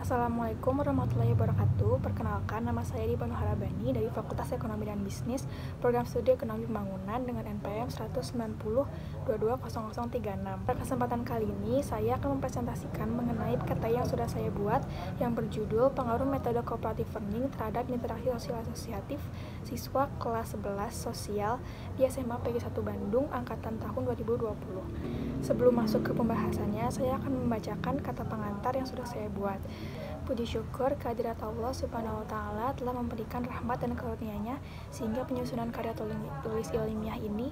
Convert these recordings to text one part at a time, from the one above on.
Assalamualaikum warahmatullahi wabarakatuh. Perkenalkan, nama saya Dipa Nuharabani dari Fakultas Ekonomi dan Bisnis, Program Studi Ekonomi Pembangunan dengan NPM 190220036. Pada kesempatan kali ini, saya akan mempresentasikan mengenai PKT yang sudah saya buat yang berjudul Pengaruh Metode Cooperative Learning terhadap Interaksi Sosial Asosiatif Siswa Kelas 11 Sosial di SMA PG 1 Bandung Angkatan tahun 2020. Sebelum masuk ke pembahasannya, saya akan membacakan kata pengantar yang sudah saya buat. Puji syukur kehadirat Allah Subhanahu wa Ta'ala telah memberikan rahmat dan karunia-Nya sehingga penyusunan karya tulis ilmiah ini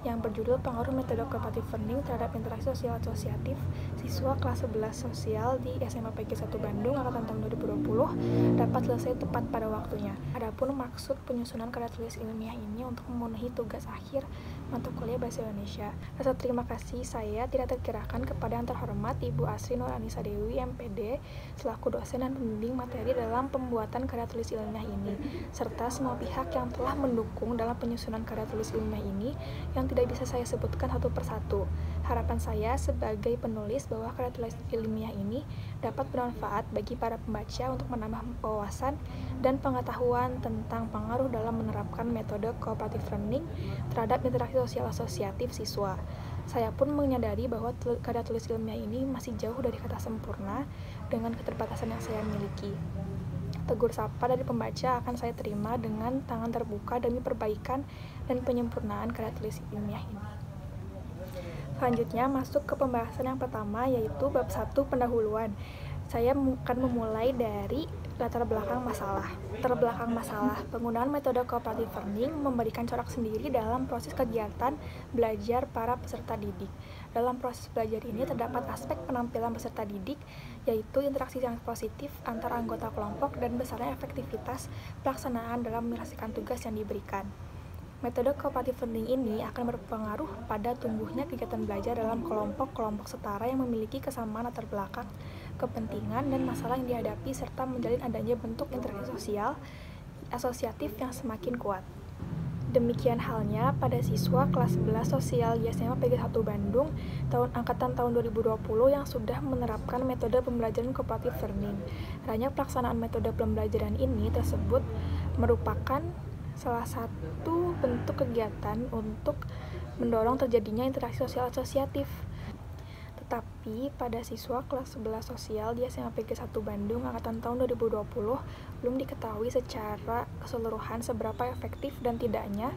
yang berjudul Pengaruh Metode Cooperative Learning terhadap Interaksi Sosial Asosiatif Siswa Kelas 11 Sosial di SMA PG 1 Bandung Angkatan tahun 2020 dapat selesai tepat pada waktunya. Adapun maksud penyusunan karya tulis ilmiah ini untuk memenuhi tugas akhir mata kuliah Bahasa Indonesia. Rasa terima kasih saya tidak terkirakan kepada yang terhormat Ibu Asri Nur Anissa Dewi, MPD, selaku dosen dan pembimbing materi dalam pembuatan karya tulis ilmiah ini, serta semua pihak yang telah mendukung dalam penyusunan karya tulis ilmiah ini yang tidak bisa saya sebutkan satu persatu. Harapan saya sebagai penulis bahwa karya tulis ilmiah ini dapat bermanfaat bagi para pembaca untuk menambah wawasan dan pengetahuan tentang pengaruh dalam menerapkan metode cooperative learning terhadap interaksi sosial asosiatif siswa. Saya pun menyadari bahwa karya tulis ilmiah ini masih jauh dari kata sempurna dengan keterbatasan yang saya miliki. Tegur sapa dari pembaca akan saya terima dengan tangan terbuka demi perbaikan dan penyempurnaan karya tulis ilmiah ini. Selanjutnya masuk ke pembahasan yang pertama, yaitu bab 1 pendahuluan. Saya akan memulai dari latar belakang masalah. Penggunaan metode cooperative learning memberikan corak sendiri dalam proses kegiatan belajar para peserta didik. Dalam proses belajar ini terdapat aspek penampilan peserta didik, yaitu interaksi yang positif antara anggota kelompok dan besarnya efektivitas pelaksanaan dalam menyelesaikan tugas yang diberikan. Metode cooperative learning ini akan berpengaruh pada tumbuhnya kegiatan belajar dalam kelompok-kelompok setara yang memiliki kesamaan latar belakang, kepentingan, dan masalah yang dihadapi serta menjalin adanya bentuk interaksi sosial asosiatif yang semakin kuat. Demikian halnya pada siswa kelas 11 sosial di SMA PG 1 Bandung angkatan tahun 2020 yang sudah menerapkan metode pembelajaran cooperative learning. Hanya pelaksanaan metode pembelajaran ini tersebut merupakan salah satu bentuk kegiatan untuk mendorong terjadinya interaksi sosial asosiatif. Tetapi pada siswa kelas 11 sosial di SMA PG 1 Bandung angkatan tahun 2020 belum diketahui secara keseluruhan seberapa efektif dan tidaknya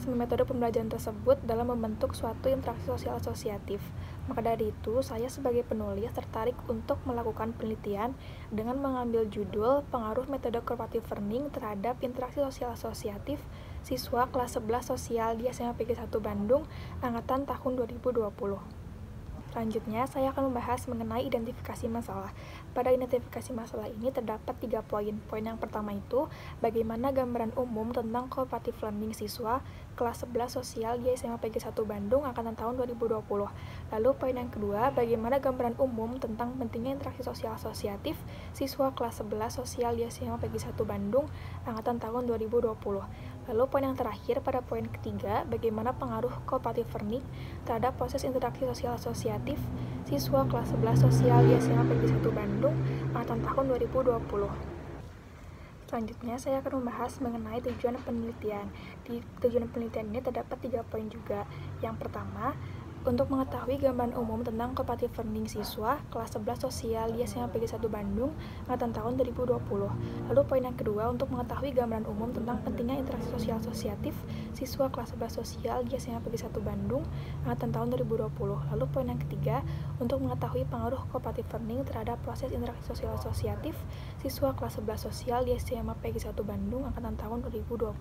metode pembelajaran tersebut dalam membentuk suatu interaksi sosial asosiatif. Maka dari itu, saya sebagai penulis tertarik untuk melakukan penelitian dengan mengambil judul Pengaruh Metode Cooperative Learning terhadap Interaksi Sosial Asosiatif Siswa Kelas 11 Sosial di SMA PG 1 Bandung Angkatan tahun 2020. Selanjutnya, saya akan membahas mengenai identifikasi masalah. Pada identifikasi masalah ini terdapat 3 poin. Poin yang pertama itu, bagaimana gambaran umum tentang cooperative learning siswa kelas 11 sosial di SMA PG 1 Bandung angkatan tahun 2020. Lalu poin yang kedua, bagaimana gambaran umum tentang pentingnya interaksi sosial asosiatif siswa kelas 11 sosial di SMA PG 1 Bandung angkatan tahun 2020. Lalu poin yang terakhir pada poin ketiga, bagaimana pengaruh cooperative learning terhadap proses interaksi sosial asosiatif siswa kelas 11 sosial di SMA PG 1 Bandung angkatan tahun 2020. Selanjutnya, saya akan membahas mengenai tujuan penelitian. Di tujuan penelitian ini terdapat 3 poin juga. Yang pertama, untuk mengetahui gambaran umum tentang cooperative learning siswa kelas 11 sosial di SMA PG 1 Bandung angkatan tahun 2020. Lalu poin yang kedua, untuk mengetahui gambaran umum tentang pentingnya interaksi sosial asosiatif siswa kelas 11 sosial di SMA PG 1 Bandung angkatan tahun 2020. Lalu poin yang ketiga, untuk mengetahui pengaruh cooperative learning terhadap proses interaksi sosial asosiatif siswa kelas 11 sosial di SMA PG 1 Bandung angkatan tahun 2020.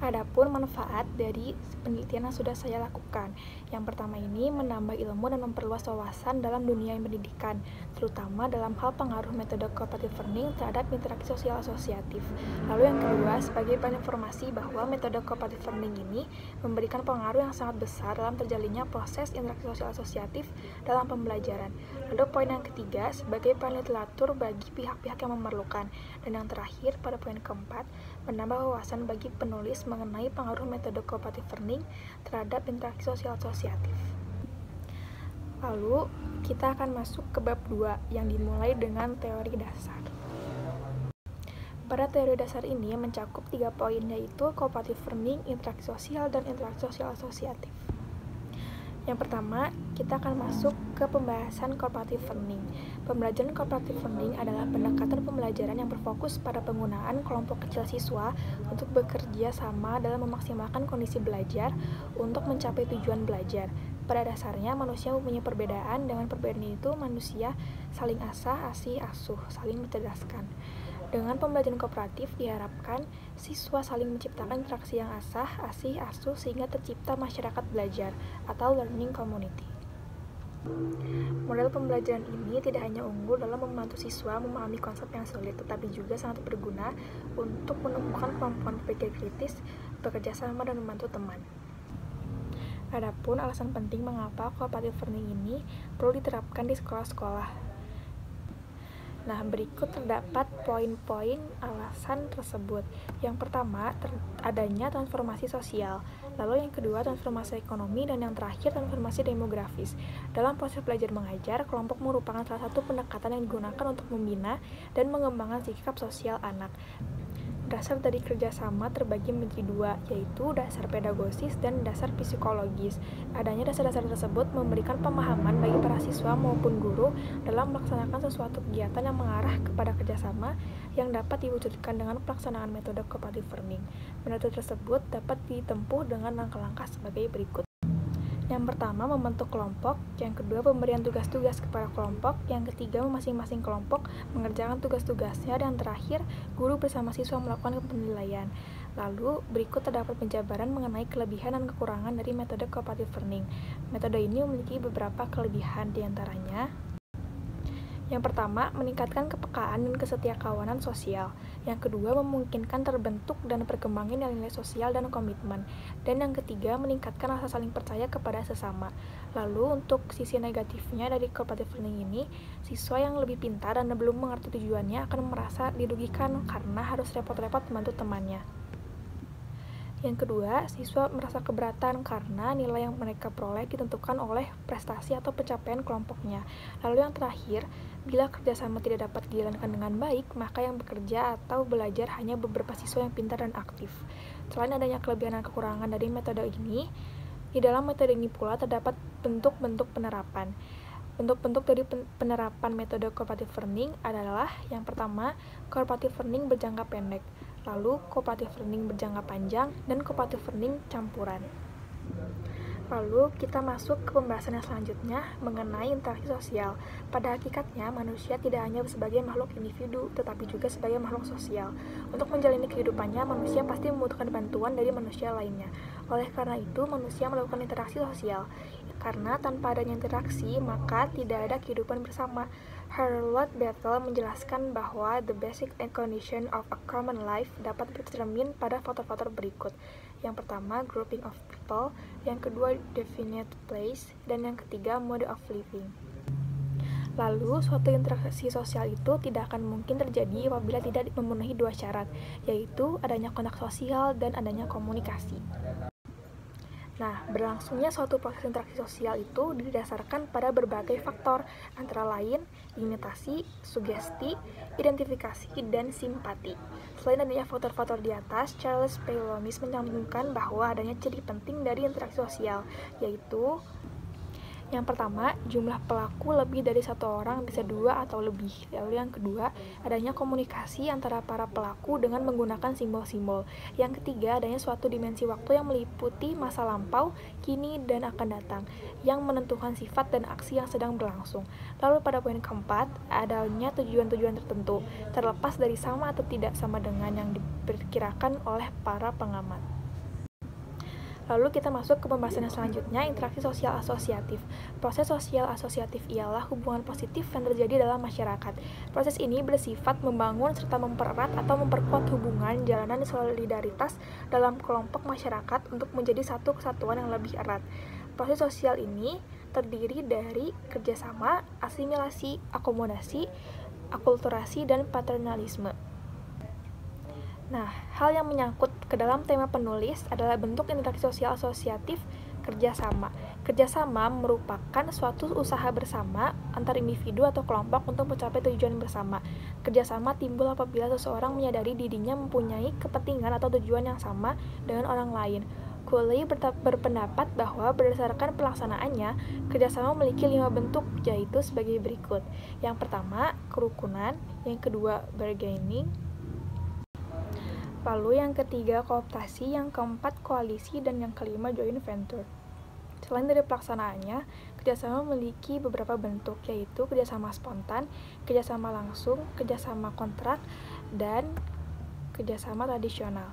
Adapun manfaat dari penelitian yang sudah saya lakukan. Yang pertama ini menambah ilmu dan memperluas wawasan dalam dunia pendidikan, terutama dalam hal pengaruh metode cooperative learning terhadap interaksi sosial asosiatif. Lalu yang kedua, sebagai bahan informasi bahwa metode cooperative learning ini memberikan pengaruh yang sangat besar dalam terjalinnya proses interaksi sosial asosiatif dalam pembelajaran. Lalu poin yang ketiga, sebagai bahan literatur bagi pihak-pihak yang memerlukan. Dan yang terakhir, pada poin keempat, menambah wawasan bagi penulis mengenai pengaruh metode cooperative learning terhadap interaksi sosial asosiatif. Lalu, kita akan masuk ke bab 2 yang dimulai dengan teori dasar. Pada teori dasar ini mencakup 3 poin, yaitu cooperative learning, interaksi sosial, dan interaksi sosial asosiatif. Yang pertama, kita akan masuk ke pembahasan cooperative learning. Pembelajaran cooperative learning adalah pendekatan pembelajaran yang berfokus pada penggunaan kelompok kecil siswa untuk bekerja sama dalam memaksimalkan kondisi belajar untuk mencapai tujuan belajar. Pada dasarnya, manusia mempunyai perbedaan. Dengan perbedaan itu, manusia saling asah, asih, asuh, saling mencerdaskan. Dengan pembelajaran kooperatif diharapkan siswa saling menciptakan interaksi yang asah, asih, asuh sehingga tercipta masyarakat belajar atau learning community. Model pembelajaran ini tidak hanya unggul dalam membantu siswa memahami konsep yang sulit, tetapi juga sangat berguna untuk menumbuhkan kemampuan berpikir kritis, bekerja sama, dan membantu teman. Adapun alasan penting mengapa cooperative learning ini perlu diterapkan di sekolah-sekolah. Nah, berikut terdapat poin-poin alasan tersebut. Yang pertama, adanya transformasi sosial. Lalu yang kedua, transformasi ekonomi. Dan yang terakhir, transformasi demografis. Dalam proses belajar mengajar, kelompok merupakan salah satu pendekatan yang digunakan untuk membina dan mengembangkan sikap sosial anak. Dasar dari kerjasama terbagi menjadi 2, yaitu dasar pedagogisis dan dasar psikologis. Adanya dasar-dasar tersebut memberikan pemahaman bagi para siswa maupun guru dalam melaksanakan sesuatu kegiatan yang mengarah kepada kerjasama yang dapat diwujudkan dengan pelaksanaan metode cooperative learning. Metode tersebut dapat ditempuh dengan langkah-langkah sebagai berikut. Yang pertama, membentuk kelompok. Yang kedua, pemberian tugas-tugas kepada kelompok. Yang ketiga, masing-masing kelompok mengerjakan tugas-tugasnya. Dan terakhir, guru bersama siswa melakukan penilaian. Lalu, berikut terdapat penjabaran mengenai kelebihan dan kekurangan dari metode cooperative learning. Metode ini memiliki beberapa kelebihan, diantaranya: yang pertama, meningkatkan kepekaan dan kesetiakawanan sosial. Yang kedua, memungkinkan terbentuk dan perkembangan nilai-nilai sosial dan komitmen. Dan yang ketiga, meningkatkan rasa saling percaya kepada sesama. Lalu, untuk sisi negatifnya dari cooperative learning ini, siswa yang lebih pintar dan belum mengerti tujuannya akan merasa dirugikan karena harus repot-repot membantu temannya. Yang kedua, siswa merasa keberatan karena nilai yang mereka peroleh ditentukan oleh prestasi atau pencapaian kelompoknya. Lalu yang terakhir, bila kerjasama tidak dapat dijalankan dengan baik, maka yang bekerja atau belajar hanya beberapa siswa yang pintar dan aktif. Selain adanya kelebihan dan kekurangan dari metode ini, di dalam metode ini pula terdapat bentuk-bentuk penerapan. Bentuk-bentuk dari penerapan metode cooperative learning adalah: yang pertama, cooperative learning berjangka pendek, lalu cooperative learning berjangka panjang, dan cooperative learning campuran. Lalu kita masuk ke pembahasan yang selanjutnya mengenai interaksi sosial. Pada hakikatnya, manusia tidak hanya sebagai makhluk individu, tetapi juga sebagai makhluk sosial. Untuk menjalani kehidupannya, manusia pasti membutuhkan bantuan dari manusia lainnya. Oleh karena itu, manusia melakukan interaksi sosial. Karena tanpa adanya interaksi, maka tidak ada kehidupan bersama. Harold Battle menjelaskan bahwa the basic condition of a common life dapat tercermin pada faktor-faktor berikut. Yang pertama, grouping of people. Yang kedua, definite place. Dan yang ketiga, mode of living. Lalu, suatu interaksi sosial itu tidak akan mungkin terjadi apabila tidak memenuhi 2 syarat, yaitu adanya kontak sosial dan adanya komunikasi. Nah, berlangsungnya suatu proses interaksi sosial itu didasarkan pada berbagai faktor, antara lain imitasi, sugesti, identifikasi, dan simpati. Selain adanya faktor-faktor di atas, Charles P. Loomis mencantumkan bahwa adanya ciri penting dari interaksi sosial, yaitu: yang pertama, jumlah pelaku lebih dari 1 orang, bisa 2 atau lebih. Lalu yang kedua, adanya komunikasi antara para pelaku dengan menggunakan simbol-simbol. Yang ketiga, adanya suatu dimensi waktu yang meliputi masa lampau, kini, dan akan datang, yang menentukan sifat dan aksi yang sedang berlangsung. Lalu pada poin keempat, adanya tujuan-tujuan tertentu, terlepas dari sama atau tidak sama dengan yang diperkirakan oleh para pengamat. Lalu kita masuk ke pembahasan yang selanjutnya, interaksi sosial asosiatif. Proses sosial asosiatif ialah hubungan positif yang terjadi dalam masyarakat. Proses ini bersifat membangun serta mempererat atau memperkuat hubungan, jalanan solidaritas dalam kelompok masyarakat untuk menjadi satu kesatuan yang lebih erat. Proses sosial ini terdiri dari kerjasama, asimilasi, akomodasi, akulturasi, dan paternalisme. Nah, hal yang menyangkut ke dalam tema penulis adalah bentuk interaksi sosial asosiatif kerjasama. Kerjasama merupakan suatu usaha bersama antar individu atau kelompok untuk mencapai tujuan bersama. Kerjasama timbul apabila seseorang menyadari dirinya mempunyai kepentingan atau tujuan yang sama dengan orang lain. Cooley berpendapat bahwa berdasarkan pelaksanaannya, kerjasama memiliki 5 bentuk, yaitu sebagai berikut. Yang pertama, kerukunan. Yang kedua, bargaining. Lalu yang ketiga, kooptasi. Yang keempat, koalisi. Dan yang kelima, joint venture. Selain dari pelaksanaannya, kerjasama memiliki beberapa bentuk, yaitu kerjasama spontan, kerjasama langsung, kerjasama kontrak, dan kerjasama tradisional.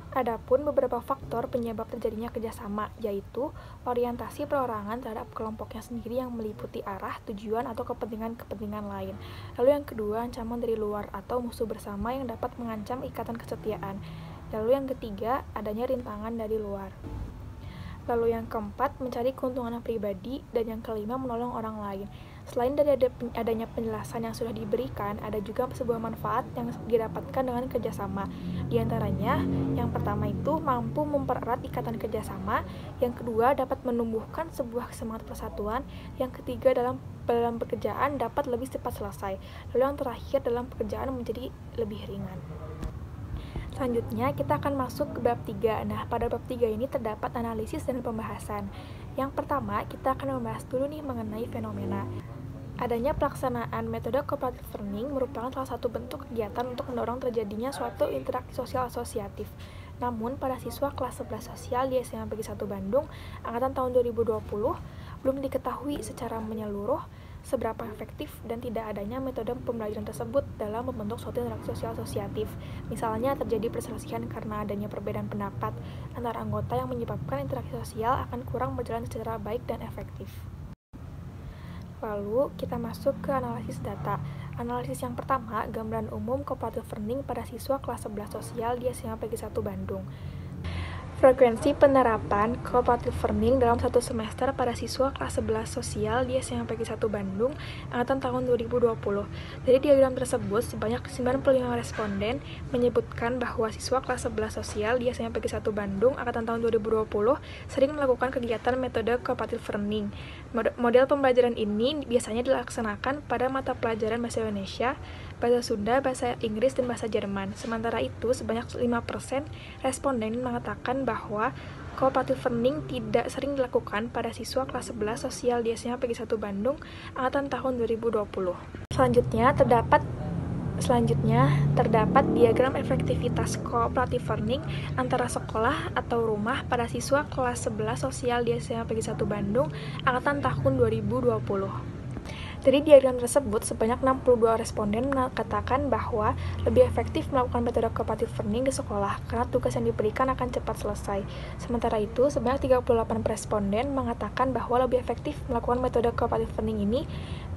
Adapun beberapa faktor penyebab terjadinya kerjasama, yaitu orientasi perorangan terhadap kelompoknya sendiri yang meliputi arah, tujuan, atau kepentingan-kepentingan lain. Lalu yang kedua, ancaman dari luar atau musuh bersama yang dapat mengancam ikatan kesetiaan. Lalu yang ketiga, adanya rintangan dari luar. Lalu yang keempat, mencari keuntungan pribadi, dan yang kelima, menolong orang lain. Selain dari adanya penjelasan yang sudah diberikan, ada juga sebuah manfaat yang didapatkan dengan kerjasama. Di antaranya, yang pertama itu mampu mempererat ikatan kerjasama, yang kedua dapat menumbuhkan sebuah semangat persatuan, yang ketiga dalam pekerjaan dapat lebih cepat selesai, lalu yang terakhir dalam pekerjaan menjadi lebih ringan. Selanjutnya, kita akan masuk ke bab 3. Nah, pada bab 3 ini terdapat analisis dan pembahasan. Yang pertama, kita akan membahas dulu nih mengenai fenomena. Adanya pelaksanaan metode cooperative learning merupakan salah satu bentuk kegiatan untuk mendorong terjadinya suatu interaksi sosial asosiatif. Namun, pada siswa kelas 11 sosial di SMA Negeri 1 Bandung, angkatan tahun 2020, belum diketahui secara menyeluruh seberapa efektif dan tidak adanya metode pembelajaran tersebut dalam membentuk suatu interaksi sosial asosiatif. Misalnya, terjadi perselisihan karena adanya perbedaan pendapat antara anggota yang menyebabkan interaksi sosial akan kurang berjalan secara baik dan efektif. Lalu, kita masuk ke analisis data. Analisis yang pertama, gambaran umum cooperative learning pada siswa kelas 11 sosial di SMA Negeri 1 Bandung. Frekuensi penerapan cooperative learning dalam satu semester pada siswa kelas 11 sosial di SMA Negeri 1 Bandung angkatan tahun 2020. Dari diagram tersebut, sebanyak 95 responden menyebutkan bahwa siswa kelas 11 sosial di SMA Negeri 1 Bandung angkatan tahun 2020 sering melakukan kegiatan metode cooperative learning. Model pembelajaran ini biasanya dilaksanakan pada mata pelajaran bahasa Indonesia, bahasa Sunda, bahasa Inggris, dan bahasa Jerman. Sementara itu, sebanyak 5% responden mengatakan bahwa cooperative learning tidak sering dilakukan pada siswa kelas 11 sosial di SMA Negeri 1 Bandung angkatan tahun 2020. Selanjutnya, terdapat diagram efektivitas cooperative learning antara sekolah atau rumah pada siswa kelas 11 sosial di SMA Negeri 1 Bandung angkatan tahun 2020. Dari diagram tersebut, sebanyak 62 responden mengatakan bahwa lebih efektif melakukan metode cooperative learning di sekolah karena tugas yang diberikan akan cepat selesai. Sementara itu, sebanyak 38 responden mengatakan bahwa lebih efektif melakukan metode cooperative learning ini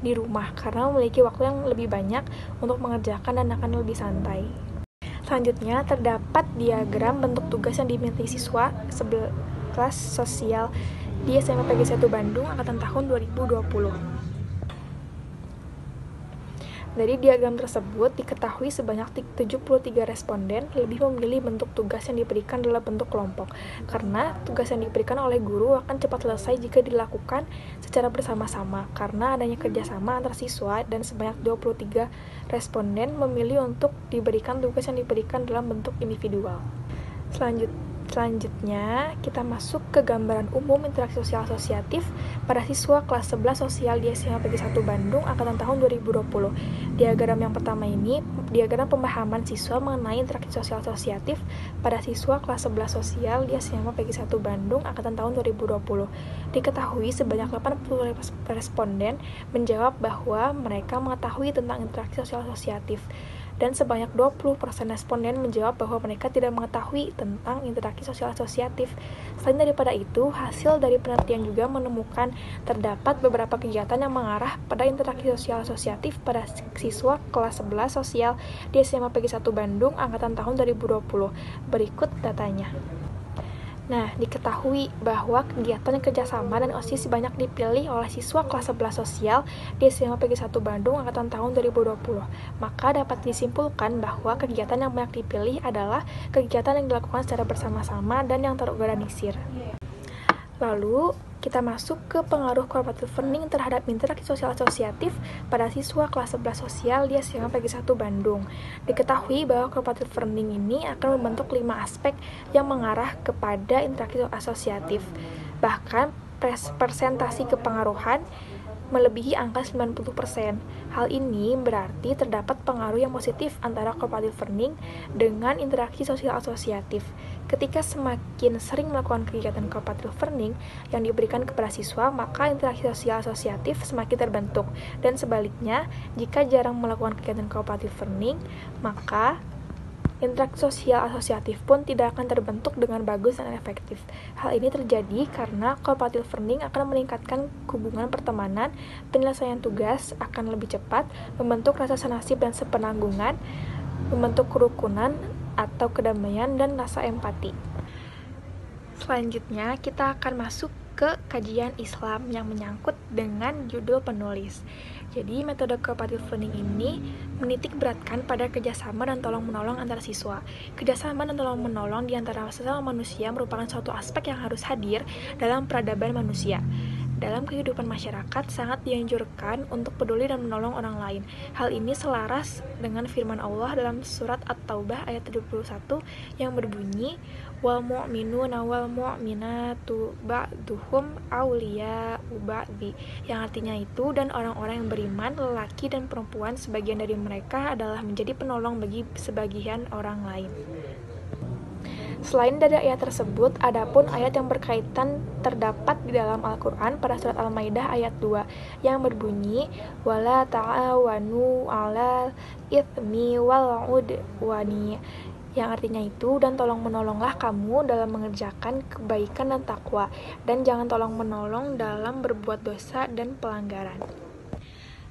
di rumah karena memiliki waktu yang lebih banyak untuk mengerjakan dan akan lebih santai. Selanjutnya, terdapat diagram bentuk tugas yang dimiliki siswa kelas sosial di SMA Negeri 1 Bandung angkatan tahun 2020. Dari diagram tersebut, diketahui sebanyak 73 responden lebih memilih bentuk tugas yang diberikan dalam bentuk kelompok, karena tugas yang diberikan oleh guru akan cepat selesai jika dilakukan secara bersama-sama, karena adanya kerjasama antar siswa, dan sebanyak 23 responden memilih untuk diberikan tugas yang diberikan dalam bentuk individual. Selanjutnya, kita masuk ke gambaran umum interaksi sosial asosiatif pada siswa kelas 11 sosial di SMA Negeri 1 Bandung angkatan tahun 2020. Diagram yang pertama ini, diagram pemahaman siswa mengenai interaksi sosial asosiatif pada siswa kelas 11 sosial di SMA Negeri 1 Bandung angkatan tahun 2020. Diketahui sebanyak 80 responden menjawab bahwa mereka mengetahui tentang interaksi sosial asosiatif, dan sebanyak 20% responden menjawab bahwa mereka tidak mengetahui tentang interaksi sosial asosiatif. Selain daripada itu, hasil dari penelitian juga menemukan terdapat beberapa kegiatan yang mengarah pada interaksi sosial asosiatif pada siswa kelas 11 sosial di SMA Negeri 1 Bandung angkatan tahun 2020. Berikut datanya. Nah, diketahui bahwa kegiatan kerjasama dan OSIS banyak dipilih oleh siswa kelas 11 sosial di SMA Negeri 1 Bandung angkatan tahun 2020. Maka dapat disimpulkan bahwa kegiatan yang banyak dipilih adalah kegiatan yang dilakukan secara bersama-sama dan yang terorganisir. Lalu, kita masuk ke pengaruh cooperative learning terhadap interaksi sosial asosiatif pada siswa kelas 11 sosial di SMA Pegi 1 Bandung. Diketahui bahwa cooperative learning ini akan membentuk 5 aspek yang mengarah kepada interaksi asosiatif. Bahkan, persentasi kepengaruhan melebihi angka 90%. Hal ini berarti terdapat pengaruh yang positif antara cooperative learning dengan interaksi sosial asosiatif. Ketika semakin sering melakukan kegiatan cooperative learning yang diberikan kepada siswa, maka interaksi sosial asosiatif semakin terbentuk. Dan sebaliknya, jika jarang melakukan kegiatan cooperative learning, maka interaksi sosial asosiatif pun tidak akan terbentuk dengan bagus dan efektif. Hal ini terjadi karena cooperative learning akan meningkatkan hubungan pertemanan, penyelesaian tugas akan lebih cepat, membentuk rasa senasib dan sepenanggungan, membentuk kerukunan atau kedamaian, dan rasa empati. Selanjutnya, kita akan masuk ke kajian Islam yang menyangkut dengan judul penulis. Jadi, metode cooperative learning ini menitik beratkan pada kerjasama dan tolong-menolong antar siswa. Kerjasama dan tolong-menolong di antara sesama manusia merupakan suatu aspek yang harus hadir dalam peradaban manusia. Dalam kehidupan masyarakat, sangat dianjurkan untuk peduli dan menolong orang lain. Hal ini selaras dengan firman Allah dalam surat At-Taubah ayat 71 yang berbunyi, wal mu'minuna wal mu'minatu ba'duhum awliya'u ba'di, yang artinya itu, dan orang-orang yang beriman, lelaki dan perempuan, sebagian dari mereka adalah menjadi penolong bagi sebagian orang lain. Selain dari ayat tersebut, adapun ayat yang berkaitan terdapat di dalam Al-Quran pada surat Al-Maidah ayat 2 yang berbunyi wala ta'awanu 'alal itsmi wal 'udwani, yang artinya itu, dan tolong-menolonglah kamu dalam mengerjakan kebaikan dan takwa, dan jangan tolong-menolong dalam berbuat dosa dan pelanggaran.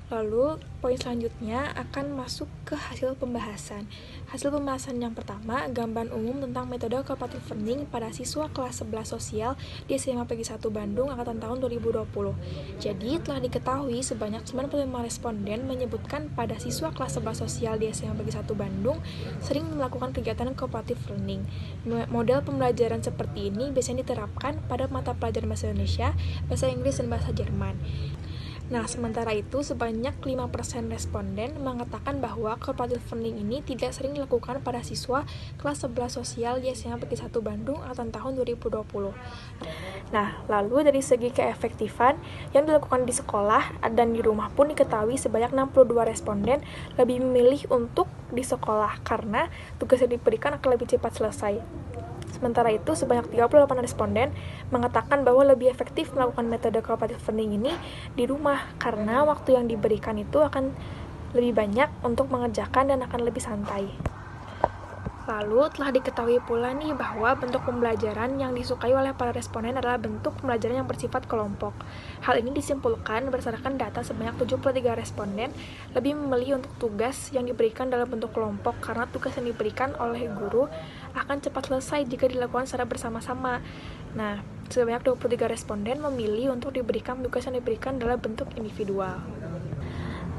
Lalu, poin selanjutnya akan masuk ke hasil pembahasan. Hasil pembahasan yang pertama, gambaran umum tentang metode cooperative learning pada siswa kelas 11 sosial di SMA Pegi 1 Bandung angkatan tahun 2020. Jadi, telah diketahui sebanyak 95 responden menyebutkan pada siswa kelas 11 sosial di SMA Pegi 1 Bandung sering melakukan kegiatan cooperative learning. Model pembelajaran seperti ini biasanya diterapkan pada mata pelajaran bahasa Indonesia, bahasa Inggris, dan bahasa Jerman. Nah, sementara itu, sebanyak 5% responden mengatakan bahwa cooperative learning ini tidak sering dilakukan pada siswa kelas 11 sosial di SMA Pegi 1 Bandung angkatan tahun 2020. Nah, lalu dari segi keefektifan yang dilakukan di sekolah dan di rumah pun diketahui sebanyak 62 responden lebih memilih untuk di sekolah karena tugas yang diberikan akan lebih cepat selesai. Sementara itu, sebanyak 38 responden mengatakan bahwa lebih efektif melakukan metode cooperative learning ini di rumah karena waktu yang diberikan itu akan lebih banyak untuk mengerjakan dan akan lebih santai. Lalu, telah diketahui pula nih bahwa bentuk pembelajaran yang disukai oleh para responden adalah bentuk pembelajaran yang bersifat kelompok. Hal ini disimpulkan berdasarkan data sebanyak 73 responden lebih memilih untuk tugas yang diberikan dalam bentuk kelompok karena tugas yang diberikan oleh guru akan cepat selesai jika dilakukan secara bersama-sama. Nah, sebanyak 23 responden memilih untuk diberikan tugas yang diberikan dalam bentuk individual.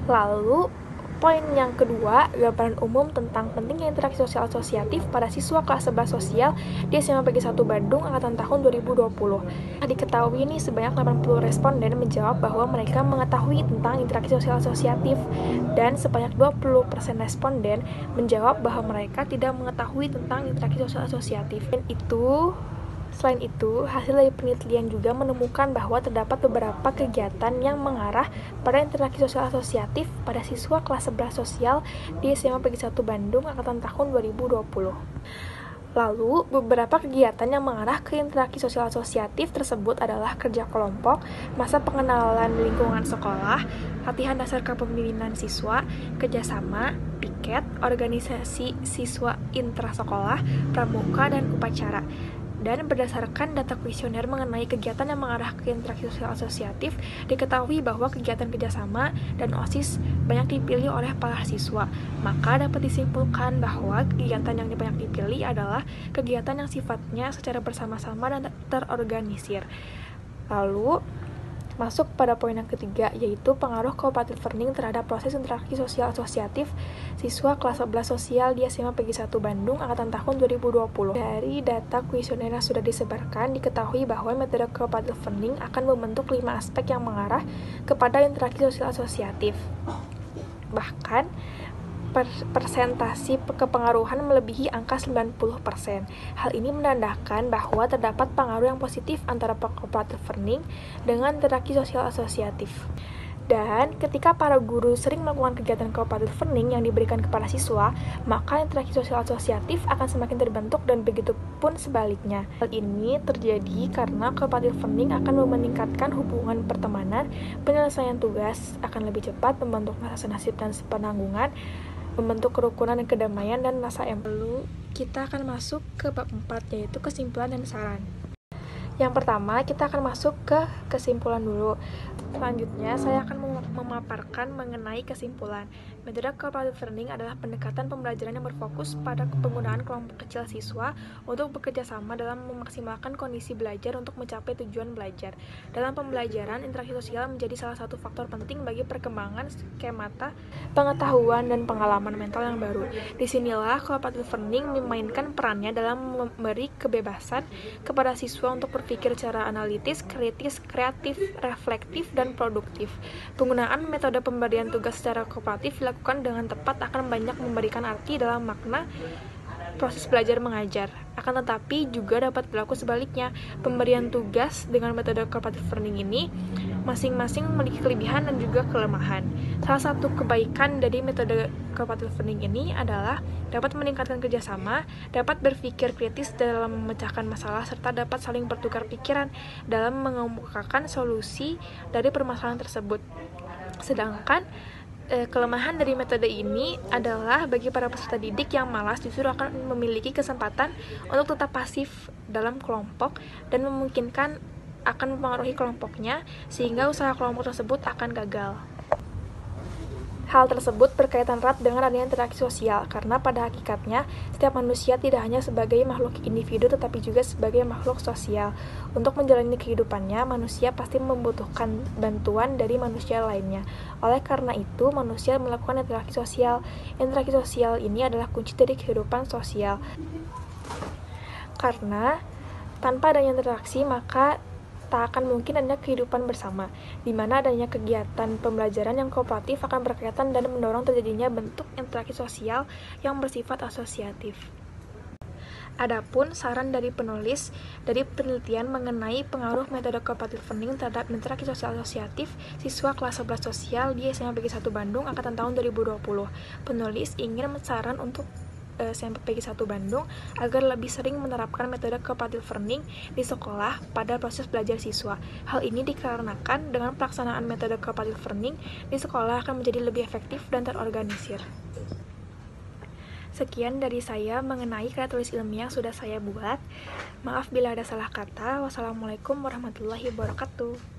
Lalu, poin yang kedua, gambaran umum tentang pentingnya interaksi sosial asosiatif pada siswa kelas 11 sosial di SMA Pegi 1 Bandung angkatan tahun 2020. Diketahui nih sebanyak 80 responden menjawab bahwa mereka mengetahui tentang interaksi sosial asosiatif dan sebanyak 20% responden menjawab bahwa mereka tidak mengetahui tentang interaksi sosial asosiatif. Selain itu, hasil dari penelitian juga menemukan bahwa terdapat beberapa kegiatan yang mengarah pada interaksi sosial asosiatif pada siswa kelas 11 sosial di SMA Pegi 1 Bandung angkatan tahun 2020. Lalu, beberapa kegiatan yang mengarah ke interaksi sosial asosiatif tersebut adalah kerja kelompok, masa pengenalan lingkungan sekolah, latihan dasar kepemimpinan siswa, kerjasama, piket, organisasi siswa intrasekolah, pramuka, dan upacara. Dan berdasarkan data kuesioner mengenai kegiatan yang mengarah ke interaksi sosial asosiatif, diketahui bahwa kegiatan kerjasama dan OSIS banyak dipilih oleh para siswa. Maka dapat disimpulkan bahwa kegiatan yang banyak dipilih adalah kegiatan yang sifatnya secara bersama-sama dan terorganisir. Lalu, Masuk pada poin yang ketiga, yaitu pengaruh cooperative learning terhadap proses interaksi sosial asosiatif siswa kelas 11 sosial di SMA PG 1 Bandung angkatan tahun 2020. Dari data kuesioner yang sudah disebarkan, diketahui bahwa metode cooperative learning akan membentuk 5 aspek yang mengarah kepada interaksi sosial asosiatif. Bahkan, persentasi kepengaruhan melebihi angka 90%. Hal ini menandakan bahwa terdapat pengaruh yang positif antara cooperative learning dengan interaksi sosial asosiatif. Dan ketika para guru sering melakukan kegiatan cooperative learning yang diberikan kepada siswa, maka interaksi sosial asosiatif akan semakin terbentuk dan begitu pun sebaliknya. Hal ini terjadi karena cooperative learning akan meningkatkan hubungan pertemanan, penyelesaian tugas akan lebih cepat, membentuk rasa nasib dan penanggungan, membentuk kerukunan dan kedamaian dan rasa empati. Lalu kita akan masuk ke bab 4, yaitu kesimpulan dan saran. Yang pertama, kita akan masuk ke kesimpulan dulu. Selanjutnya, saya akan memaparkan mengenai kesimpulan. Metode cooperative learning adalah pendekatan pembelajaran yang berfokus pada penggunaan kelompok kecil siswa untuk bekerja sama dalam memaksimalkan kondisi belajar untuk mencapai tujuan belajar. Dalam pembelajaran, interaksi sosial menjadi salah satu faktor penting bagi perkembangan skemata pengetahuan dan pengalaman mental yang baru. Disinilah cooperative learning memainkan perannya dalam memberi kebebasan kepada siswa untuk berpikir secara analitis, kritis, kreatif, reflektif, dan produktif. Penggunaan metode pemberian tugas secara kooperatif dilakukan dengan tepat akan banyak memberikan arti dalam makna proses belajar mengajar. Akan tetapi juga dapat berlaku sebaliknya. Pemberian tugas dengan metode cooperative learning ini masing-masing memiliki kelebihan dan juga kelemahan. Salah satu kebaikan dari metode cooperative learning ini adalah dapat meningkatkan kerjasama, dapat berpikir kritis dalam memecahkan masalah, serta dapat saling bertukar pikiran dalam mengemukakan solusi dari permasalahan tersebut. Sedangkan kelemahan dari metode ini adalah bagi para peserta didik yang malas justru akan memiliki kesempatan untuk tetap pasif dalam kelompok dan memungkinkan akan mempengaruhi kelompoknya sehingga usaha kelompok tersebut akan gagal. Hal tersebut berkaitan erat dengan adanya interaksi sosial, karena pada hakikatnya setiap manusia tidak hanya sebagai makhluk individu tetapi juga sebagai makhluk sosial. Untuk menjalani kehidupannya, manusia pasti membutuhkan bantuan dari manusia lainnya. Oleh karena itu, manusia melakukan interaksi sosial. Interaksi sosial ini adalah kunci dari kehidupan sosial. Karena tanpa adanya interaksi, maka tak akan mungkin adanya kehidupan bersama, di mana adanya kegiatan pembelajaran yang kooperatif akan berkaitan dan mendorong terjadinya bentuk interaksi sosial yang bersifat asosiatif. Adapun saran dari penulis dari penelitian mengenai pengaruh metode cooperative learning terhadap interaksi sosial asosiatif siswa kelas 11 sosial di SMA PG 1 Bandung angkatan tahun 2020. Penulis ingin mensaran untuk SMA PG 1 Bandung agar lebih sering menerapkan metode cooperative learning di sekolah pada proses belajar siswa. Hal ini dikarenakan dengan pelaksanaan metode cooperative learning di sekolah akan menjadi lebih efektif dan terorganisir. Sekian dari saya mengenai karya tulis ilmiah yang sudah saya buat. Maaf bila ada salah kata. Wassalamualaikum warahmatullahi wabarakatuh.